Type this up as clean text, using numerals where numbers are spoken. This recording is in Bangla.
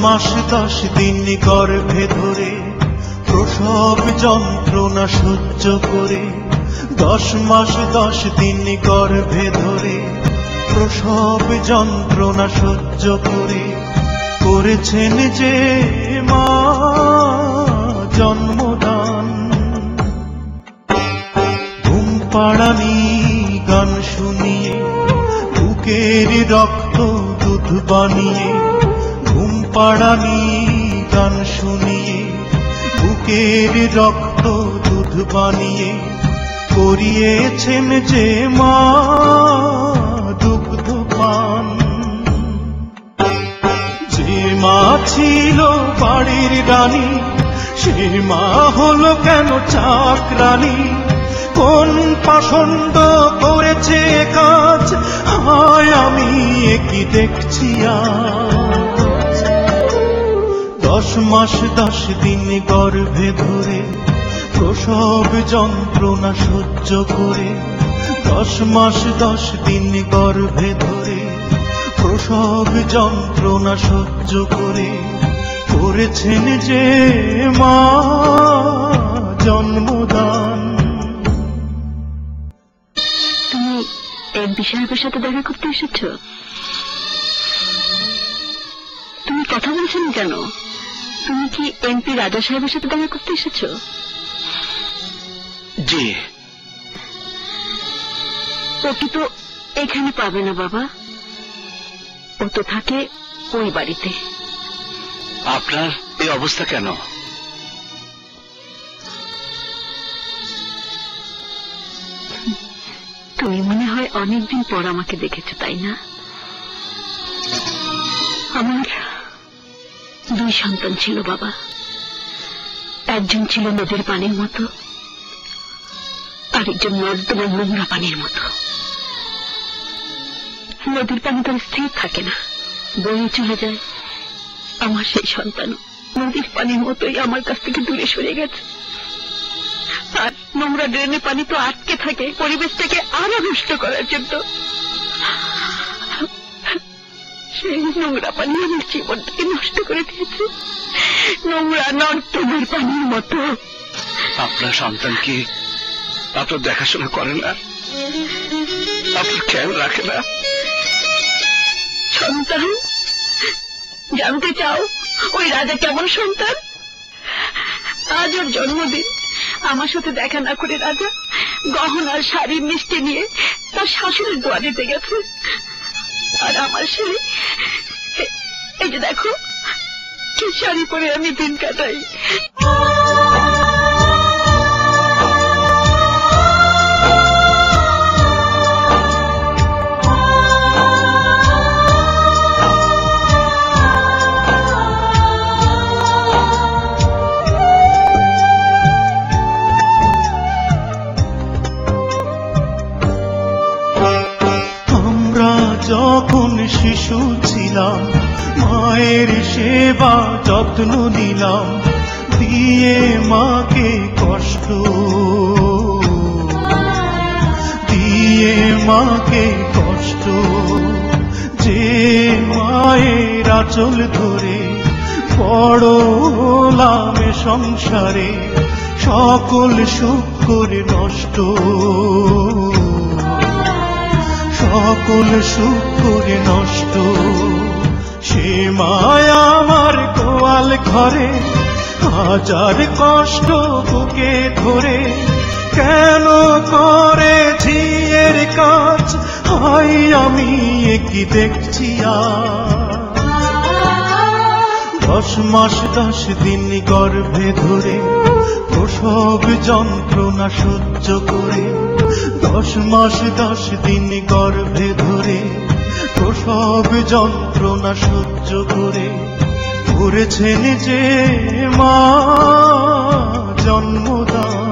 মাস 10 দিন গর্ভে ধরে প্রসব যন্ত্রণা সহ্য করে, 10 মাস 10 দিন গর্ভে ধরে প্রসব যন্ত্রণা সহ্য করে করেছেন যে মা জন্মদান। ঘুম পাড়ানি গান শুনিয়ে বুকের রক্ত দুধ বানিয়ে, ঘুম পাড়ানি গান শুনিয়ে বুকের রক্ত দুধ বানিয়ে করিয়েছেন যে মা দুগ্ধ পান। যে মা ছিল বাড়ির রানী সে মা হলো কেন চাকরানী? কোন পাষণ্ড করেছে কাজ হায় আমি কি দেখছি আজ? 10 মাস 10 দিন গর্ভে ধরে প্রসব যন্ত্রণা সহ্য করে, 10 মাস 10 দিন গর্ভে ধরে প্রসব যন্ত্রণা সহ্য করে করেছেন যে মা জন্মদান। তুমি এমপি সাহেবের সাথে দেখা করতে এসেছ? তুমি কথা বলছেন কেন? তুমি কি এমপি রাজা সাহেবের সাথে দেখা করতে এসেছ? জি। ওকে তো এখানে পাবে না বাবা, ও তো থাকে ওই বাড়িতে। আপনার এই অবস্থা কেন? তুমি মনে হয় অনেকদিন পর আমাকে দেখেছো, তাই না? আমার 2 সন্তান ছিল বাবা। একজন ছিল নদীর পানির মতো, আরেকজন নর্দমার নোংরা পানির মতো। নদীর পানি তো স্থির থাকে না, বয়ে চলে যায়। আমার সেই সন্তান নদীর পানির মতোই আমার কাছ থেকে দূরে সরে গেছে। আর নোংরা ড্রেনে পানি তো আটকে থাকে পরিবেশটাকে আরো নষ্ট করার জন্য। সেই নোংরা পানি আমার জীবনটাকে নষ্ট করে দিয়েছে, নোংরা নর্দমার পানির মতো। আপনার সন্তান কি আপনার দেখাশোনা করে না? আপনার খেয়াল রাখে না? সন্তান জানতে চাও ওই রাজা কেমন সন্তান? আজ ওর জন্মদিন, আমার সাথে দেখা না করে রাজা গহনার শাড়ি মিষ্টি নিয়ে তার শাশুড়ির দোয়া দিতে গেছে। আর আমার ছেলে এই যে দেখো কি শাড়ি পরে আমি দিন কাটাই। যখন শিশু ছিলাম মায়ের সেবা যত্ন নিলাম, দিয়ে মাকে কষ্ট, দিয়ে মাকে কষ্ট। যে মায়ের আঁচল ধরে বড় হলাম সংসারে, সকল সুখ করে নষ্ট, সকল সুখ করে নষ্ট। সে মায়া আমার গোয়াল ঘরে হাজার কষ্ট বুকে ধরে কেন করে ঝিয়ের কাজ হাই আমি কি দেখছি আজ? 10 মাস 10 দিন গর্ভে ধরে প্রসব যন্ত্রণা সহ্য করে, 10 মাস 10 দিন গর্ভে ধরে প্রসব যন্ত্রণা সহ্য করে করেছেন যে মা জন্মদান।